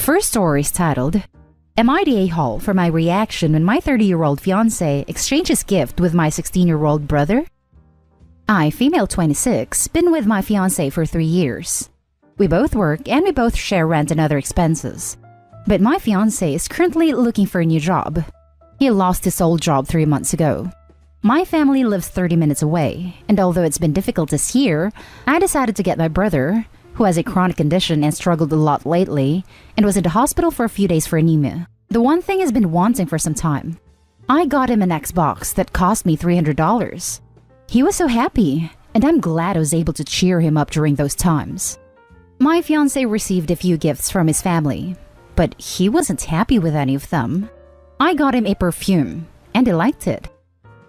first story is titled, Am I the A-hole for my reaction when my 30-year-old fiancé exchanges gift with my 16-year-old brother? I, female 26, been with my fiancé for 3 years. We both work and we both share rent and other expenses. But my fiancé is currently looking for a new job. He lost his old job 3 months ago. My family lives 30 minutes away, and although it's been difficult this year, I decided to get my brother, who has a chronic condition and struggled a lot lately, and was in the hospital for a few days for anemia. The one thing he's been wanting for some time. I got him an Xbox that cost me $300. He was so happy, and I'm glad I was able to cheer him up during those times. My fiancé received a few gifts from his family, but he wasn't happy with any of them. I got him a perfume, and he liked it.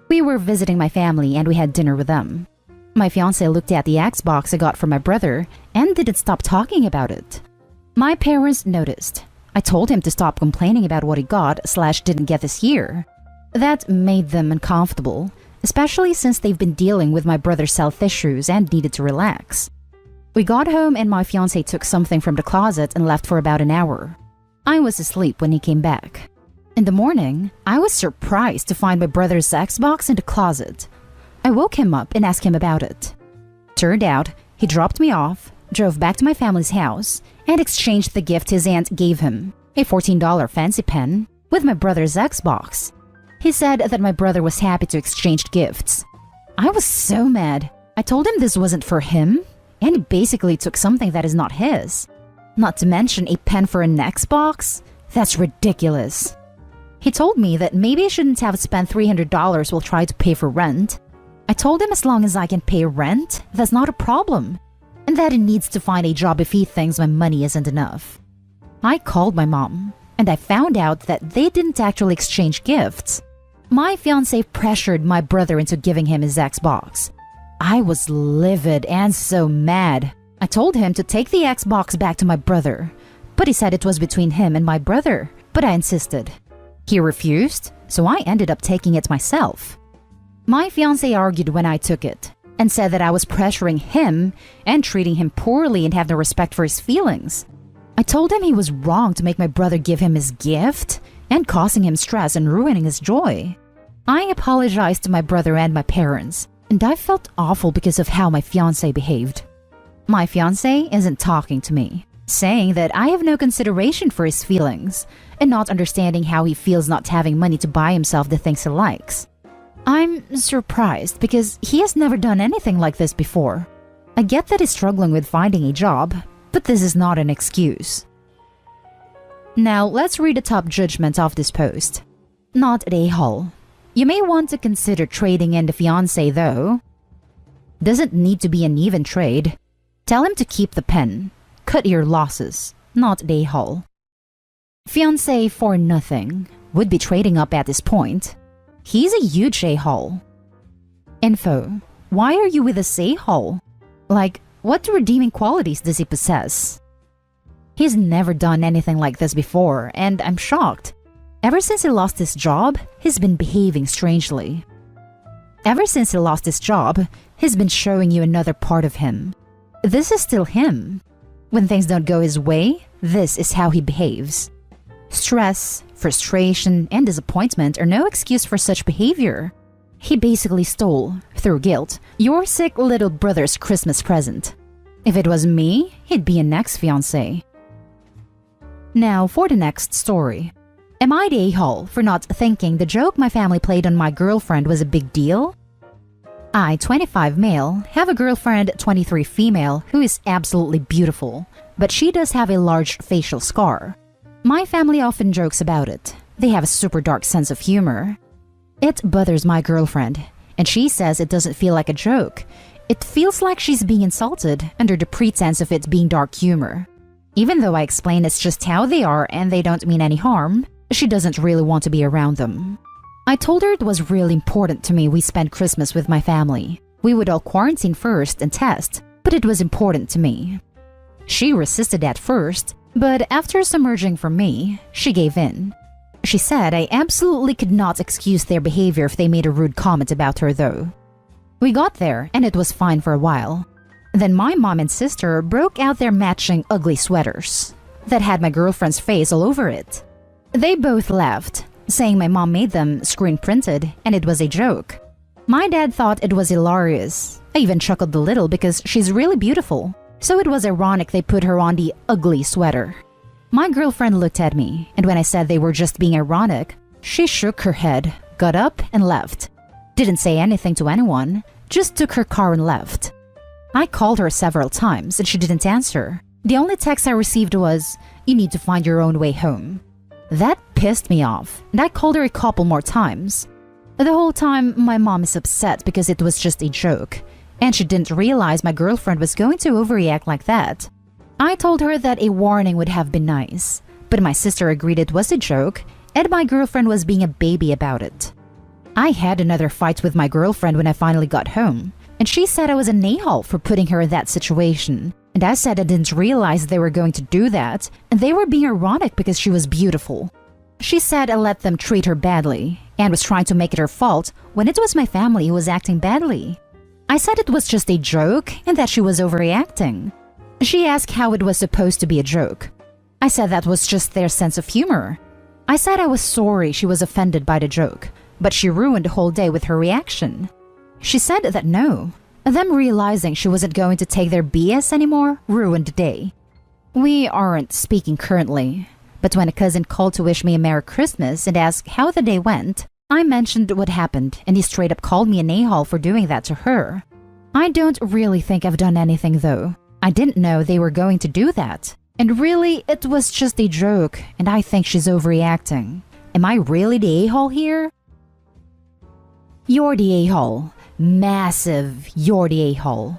We were visiting my family and we had dinner with them. My fiancé looked at the Xbox I got from my brother and didn't stop talking about it. My parents noticed. I told him to stop complaining about what he got/didn't get this year. That made them uncomfortable, especially since they've been dealing with my brother's health issues and needed to relax. We got home and my fiancé took something from the closet and left for about an hour. I was asleep when he came back. In the morning, I was surprised to find my brother's Xbox in the closet. I woke him up and asked him about it. Turned out, he dropped me off, drove back to my family's house, and exchanged the gift his aunt gave him, a $14 fancy pen, with my brother's Xbox. He said that my brother was happy to exchange gifts. I was so mad. I told him this wasn't for him, and he basically took something that is not his. Not to mention a pen for an Xbox? That's ridiculous. He told me that maybe I shouldn't have spent $300 while trying to pay for rent. I told him as long as I can pay rent, that's not a problem, and that he needs to find a job if he thinks my money isn't enough. I called my mom, and I found out that they didn't actually exchange gifts. My fiancé pressured my brother into giving him his Xbox. I was livid and so mad. I told him to take the Xbox back to my brother, but he said it was between him and my brother, but I insisted. He refused, so I ended up taking it myself. My fiancé argued when I took it, and said that I was pressuring him and treating him poorly and have no respect for his feelings. I told him he was wrong to make my brother give him his gift and causing him stress and ruining his joy. I apologized to my brother and my parents, and I felt awful because of how my fiancé behaved. My fiancé isn't talking to me, saying that I have no consideration for his feelings and not understanding how he feels not having money to buy himself the things he likes. I'm surprised because he has never done anything like this before. I get that he's struggling with finding a job, but this is not an excuse. Now let's read the top judgment of this post. Not at A-hole. You may want to consider trading in the fiancé though. Doesn't need to be an even trade. Tell him to keep the pen. Cut your losses. Not at A-hole. Fiancé for nothing. Would be trading up at this point. He's a huge A-hole. Info. Why are you with this A-hole? Like, what redeeming qualities does he possess? He's never done anything like this before, and I'm shocked. Ever since he lost his job, he's been behaving strangely. Ever since he lost his job, he's been showing you another part of him. This is still him. When things don't go his way, this is how he behaves. Stress, frustration, and disappointment are no excuse for such behavior. He basically stole, through guilt, your sick little brother's Christmas present. If it was me, he'd be an ex-fiancé. Now for the next story. Am I the a-hole for not thinking the joke my family played on my girlfriend was a big deal? I, 25 male, have a girlfriend, 23 female, who is absolutely beautiful, but she does have a large facial scar. My family often jokes about it. They have a super dark sense of humor. It bothers my girlfriend, and she says it doesn't feel like a joke. It feels like she's being insulted under the pretense of it being dark humor. Even though I explain it's just how they are and they don't mean any harm, she doesn't really want to be around them. I told her it was really important to me we spend Christmas with my family. We would all quarantine first and test, but it was important to me. She resisted at first, but after some urging from me, she gave in. She said I absolutely could not excuse their behavior if they made a rude comment about her though. We got there and it was fine for a while. Then my mom and sister broke out their matching ugly sweaters. that had my girlfriend's face all over it. They both laughed, saying my mom made them screen printed and it was a joke. My dad thought it was hilarious. I even chuckled a little because she's really beautiful, so it was ironic they put her on the ugly sweater. My girlfriend looked at me, and when I said they were just being ironic, she shook her head, got up, and left. Didn't say anything to anyone, just took her car and left. I called her several times and she didn't answer. The only text I received was, "You need to find your own way home." That pissed me off, and I called her a couple more times. The whole time, my mom is upset because it was just a joke, and she didn't realize my girlfriend was going to overreact like that. I told her that a warning would have been nice, but my sister agreed it was a joke, and my girlfriend was being a baby about it. I had another fight with my girlfriend when I finally got home, and she said I was an a-hole for putting her in that situation, and I said I didn't realize they were going to do that, and they were being ironic because she was beautiful. She said I let them treat her badly, and was trying to make it her fault when it was my family who was acting badly. I said it was just a joke and that she was overreacting. She asked how it was supposed to be a joke. I said that was just their sense of humor. I said I was sorry she was offended by the joke, but she ruined the whole day with her reaction. She said that no, them realizing she wasn't going to take their BS anymore ruined the day. We aren't speaking currently, but when a cousin called to wish me a Merry Christmas and asked how the day went, I mentioned what happened and he straight up called me an a-hole for doing that to her. I don't really think I've done anything though. I didn't know they were going to do that. And really, it was just a joke, and I think she's overreacting. Am I really the a-hole here? You're the a-hole. Massive, you're the a-hole.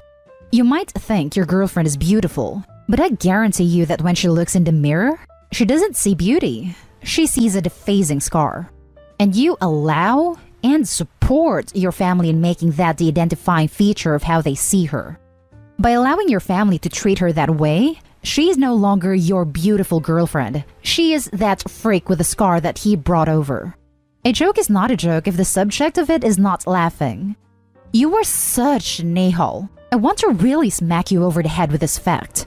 You might think your girlfriend is beautiful, but I guarantee you that when she looks in the mirror, she doesn't see beauty. She sees a defacing scar. And you allow and support your family in making that the identifying feature of how they see her. By allowing your family to treat her that way, she is no longer your beautiful girlfriend. She is that freak with a scar that he brought over. A joke is not a joke if the subject of it is not laughing. You are such an a-hole. I want to really smack you over the head with this fact.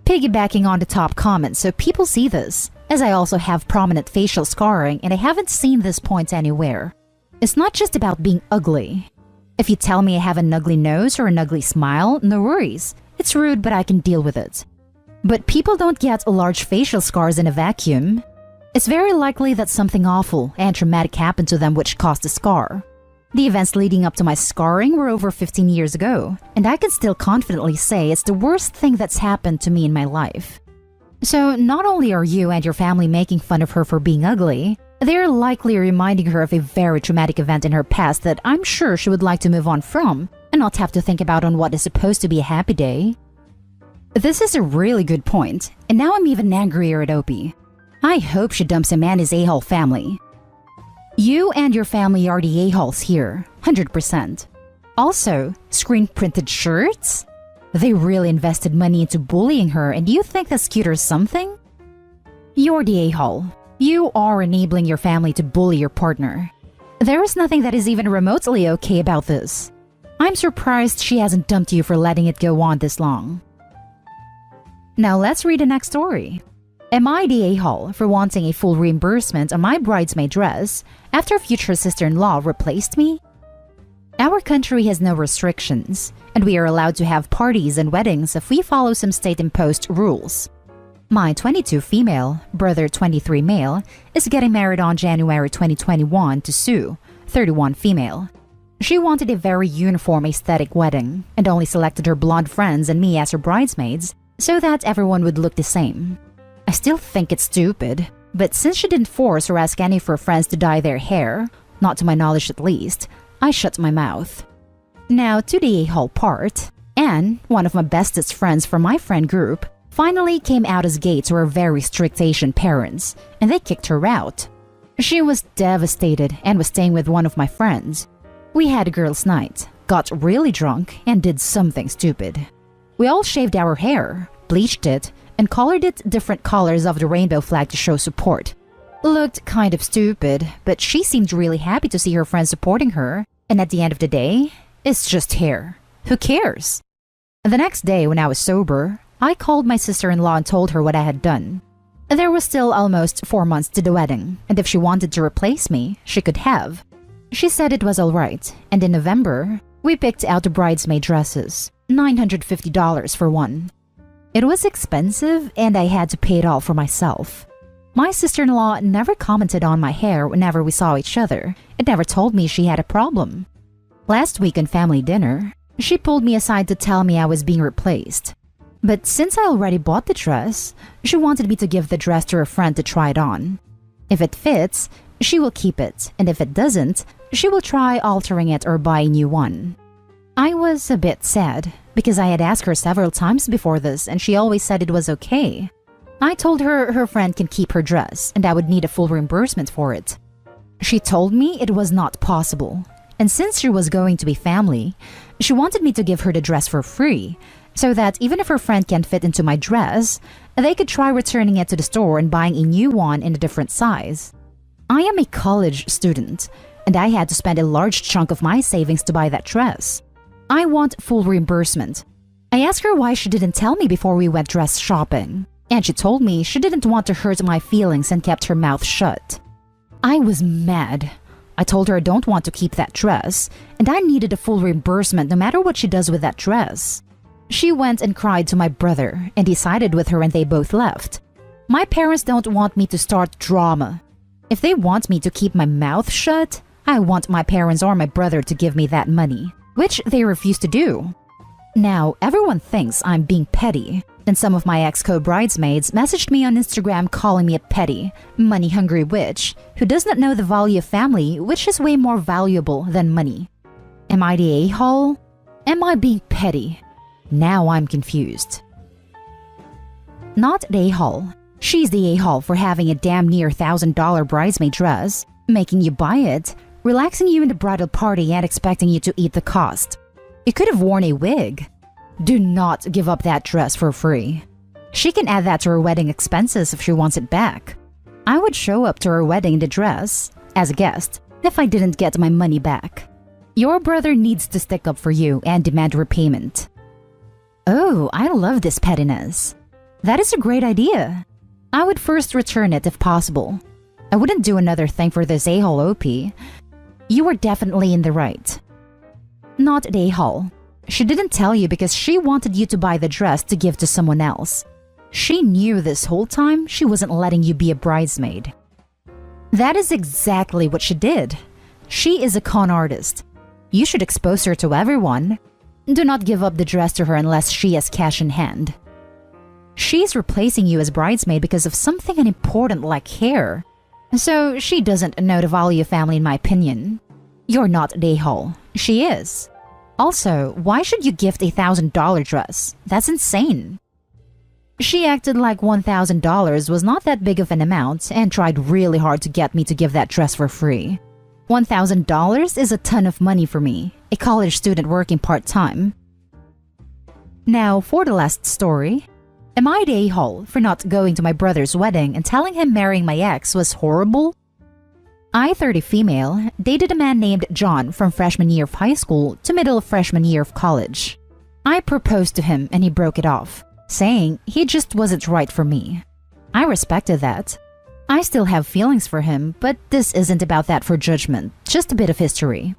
Piggybacking on the top comment so people see this, as I also have prominent facial scarring and I haven't seen this point anywhere. It's not just about being ugly. If you tell me I have an ugly nose or an ugly smile, no worries. It's rude, but I can deal with it. But people don't get large facial scars in a vacuum. It's very likely that something awful and traumatic happened to them which caused the scar. The events leading up to my scarring were over 15 years ago, and I can still confidently say it's the worst thing that's happened to me in my life. So not only are you and your family making fun of her for being ugly, they're likely reminding her of a very traumatic event in her past that I'm sure she would like to move on from and not have to think about on what is supposed to be a happy day. This is a really good point, and now I'm even angrier at Opie. I hope she dumps him and his a-hole family. You and your family are the a-holes here, 100%. Also, screen-printed shirts? They really invested money into bullying her, and you think that's cute or something? You're the a-hole. You are enabling your family to bully your partner. There is nothing that is even remotely okay about this. I'm surprised she hasn't dumped you for letting it go on this long. Now let's read the next story. Am I the a-hole for wanting a full reimbursement on my bridesmaid dress after future sister-in-law replaced me? Our country has no restrictions, and we are allowed to have parties and weddings if we follow some state-imposed rules. My 22 female, brother 23 male, is getting married on January 2021 to Sue, 31 female. She wanted a very uniform aesthetic wedding and only selected her blonde friends and me as her bridesmaids so that everyone would look the same. I still think it's stupid, but since she didn't force or ask any of her friends to dye their hair, not to my knowledge at least, I shut my mouth. Now to the a-hole part. Anne, one of my bestest friends from my friend group, finally came out as gay to her very strict Asian parents, and they kicked her out. She was devastated and was staying with one of my friends. We had a girls' night, got really drunk, and did something stupid. We all shaved our hair, bleached it, and colored it different colors of the rainbow flag to show support. Looked kind of stupid, but she seemed really happy to see her friends supporting her, and at the end of the day, it's just hair. Who cares? The next day when I was sober, I called my sister-in-law and told her what I had done. There was still almost 4 months to the wedding, and if she wanted to replace me, she could have. She said it was all right, and in November, we picked out the bridesmaid dresses, $950 for one. It was expensive, and I had to pay it all for myself. My sister-in-law never commented on my hair whenever we saw each other, and never told me she had a problem. Last week on family dinner, she pulled me aside to tell me I was being replaced. But since I already bought the dress, she wanted me to give the dress to her friend to try it on. If it fits, she will keep it, and if it doesn't, she will try altering it or buy a new one. I was a bit sad, because I had asked her several times before this and she always said it was okay. I told her her friend can keep her dress and I would need a full reimbursement for it. She told me it was not possible, and since she was going to be family, she wanted me to give her the dress for free, so that even if her friend can't fit into my dress, they could try returning it to the store and buying a new one in a different size. I am a college student, and I had to spend a large chunk of my savings to buy that dress. I want full reimbursement. I asked her why she didn't tell me before we went dress shopping, and she told me she didn't want to hurt my feelings and kept her mouth shut. I was mad. I told her I don't want to keep that dress, and I needed a full reimbursement no matter what she does with that dress. She went and cried to my brother, and he sided with her and they both left. My parents don't want me to start drama. If they want me to keep my mouth shut, I want my parents or my brother to give me that money, which they refuse to do. Now, everyone thinks I'm being petty, and some of my ex-co-bridesmaids messaged me on Instagram calling me a petty, money-hungry witch who does not know the value of family, which is way more valuable than money. Am I the a-hole? Am I being petty? Now I'm confused. Not the a-hole. She's the a-hole for having a damn near $1,000 bridesmaid dress, making you buy it, relaxing you in the bridal party and expecting you to eat the cost. You could have worn a wig. Do not give up that dress for free. She can add that to her wedding expenses if she wants it back. I would show up to her wedding in the dress, as a guest, if I didn't get my money back. Your brother needs to stick up for you and demand repayment. Oh, I love this pettiness. That is a great idea. I would first return it if possible. I wouldn't do another thing for this a-hole OP. You are definitely in the right. Not the a-hole. She didn't tell you because she wanted you to buy the dress to give to someone else. She knew this whole time she wasn't letting you be a bridesmaid. That is exactly what she did. She is a con artist. You should expose her to everyone. Do not give up the dress to her unless she has cash in hand. She's replacing you as bridesmaid because of something unimportant like hair. So she doesn't know the value of family in my opinion. You're not the a-hole. She is. Also, why should you gift a $1,000 dress? That's insane. She acted like $1,000 was not that big of an amount and tried really hard to get me to give that dress for free. $1,000 is a ton of money for me, a college student working part-time. Now, for the last story. Am I the a-hole for not going to my brother's wedding and telling him marrying my ex was horrible? I, 30 female, dated a man named John from freshman year of high school to middle of freshman year of college. I proposed to him and he broke it off, saying he just wasn't right for me. I respected that. I still have feelings for him, but this isn't about that for judgment, just a bit of history.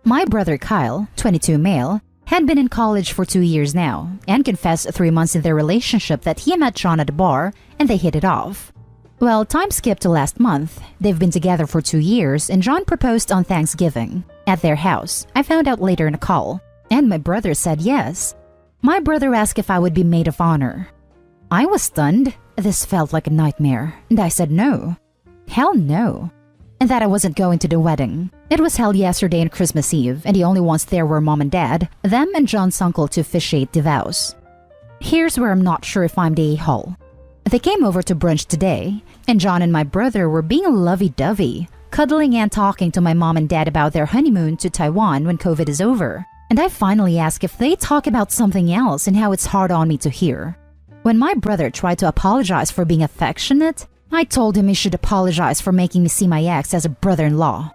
My brother Kyle, 22 male, had been in college for 2 years now and confessed 3 months in their relationship that he met John at a bar and they hit it off. Well, time skipped to last month. They've been together for 2 years and John proposed on Thanksgiving at their house. I found out later in a call, and my brother said yes. My brother asked if I would be maid of honor. I was stunned. This felt like a nightmare, and I said no. Hell no. And that I wasn't going to the wedding. It was held yesterday on Christmas Eve, and the only ones there were mom and dad, them and John's uncle to officiate the vows. Here's where I'm not sure if I'm the a-hole. They came over to brunch today, and John and my brother were being lovey-dovey, cuddling and talking to my mom and dad about their honeymoon to Taiwan when COVID is over. And I finally asked if they talk about something else and how it's hard on me to hear. When my brother tried to apologize for being affectionate, I told him he should apologize for making me see my ex as a brother-in-law.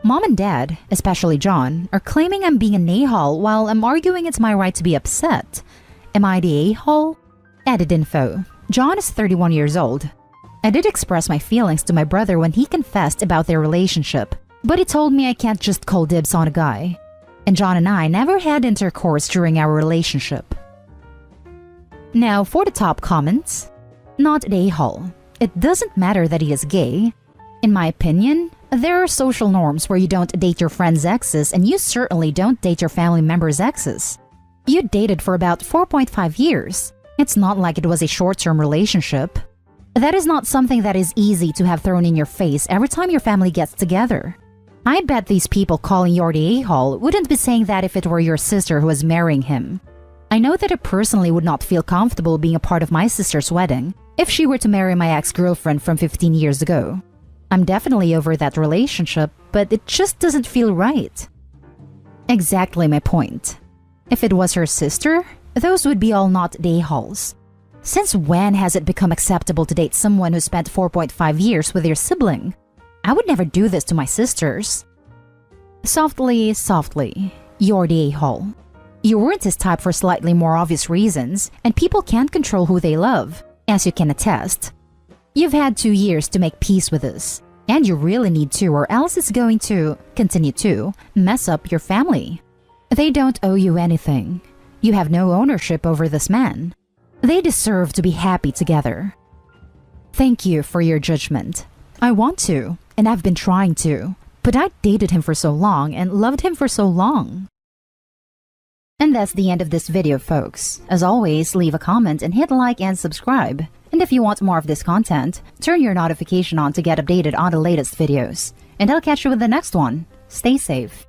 Mom and dad, especially John, are claiming I'm being an a-hole while I'm arguing it's my right to be upset. Am I the a-hole? Added info. John is 31 years old. I did express my feelings to my brother when he confessed about their relationship, but he told me I can't just call dibs on a guy. And John and I never had intercourse during our relationship. Now for the top comments. Not at a-hole. It doesn't matter that he is gay. In my opinion, there are social norms where you don't date your friends' exes, and you certainly don't date your family members' exes. You dated for about 4.5 years. It's not like it was a short-term relationship. That is not something that is easy to have thrown in your face every time your family gets together. I bet these people calling you the a-hole wouldn't be saying that if it were your sister who was marrying him. I know that I personally would not feel comfortable being a part of my sister's wedding if she were to marry my ex-girlfriend from 15 years ago. I'm definitely over that relationship, but it just doesn't feel right. Exactly my point. If it was her sister, those would be all not the a-holes. Since when has it become acceptable to date someone who spent 4.5 years with your sibling? I would never do this to my sisters. Softly, you're the a-hole. You weren't his type for slightly more obvious reasons, and people can't control who they love, as you can attest. You've had 2 years to make peace with this, and you really need to, or else it's going to continue to mess up your family. They don't owe you anything. You have no ownership over this man. They deserve to be happy together. Thank you for your judgment. I want to, and I've been trying to, but I dated him for so long and loved him for so long. And that's the end of this video, folks. As always, leave a comment and hit like and subscribe. And if you want more of this content, turn your notification on to get updated on the latest videos. And I'll catch you with the next one. Stay safe.